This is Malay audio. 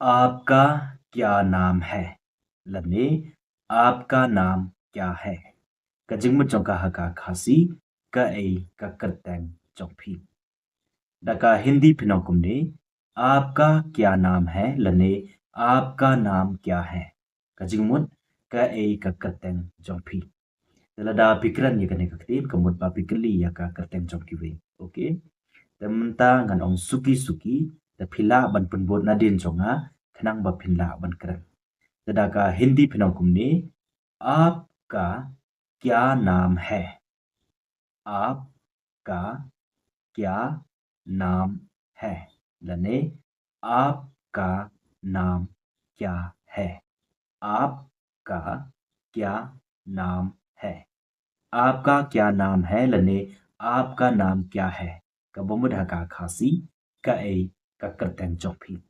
आपका क्या नाम है? लने आपका नाम क्या है? Kajingmu chongka haka khasi ka ai ka kerteng chongphi. Daka Hindi pinokum ne आपका क्या नाम है? लने आपका नाम क्या है? Kajingmut ka ai ka kerteng chongphi. Lada pikiran ya kane kaktin kamut pa pikirli ya ka kerteng chongki we. Okay? Tementa ngan ong suki-suki da phila ban punbot na din chonga khanang ba phinla ban kran. Daka Hindi pinokum ne आपका क्या नाम है? आपका क्या नाम है? लने आपका नाम क्या है? आपका क्या नाम है? आपका क्या नाम है? लने आपका नाम क्या है? Kabomudah ka khasi ka ai ka kerteng chokphi.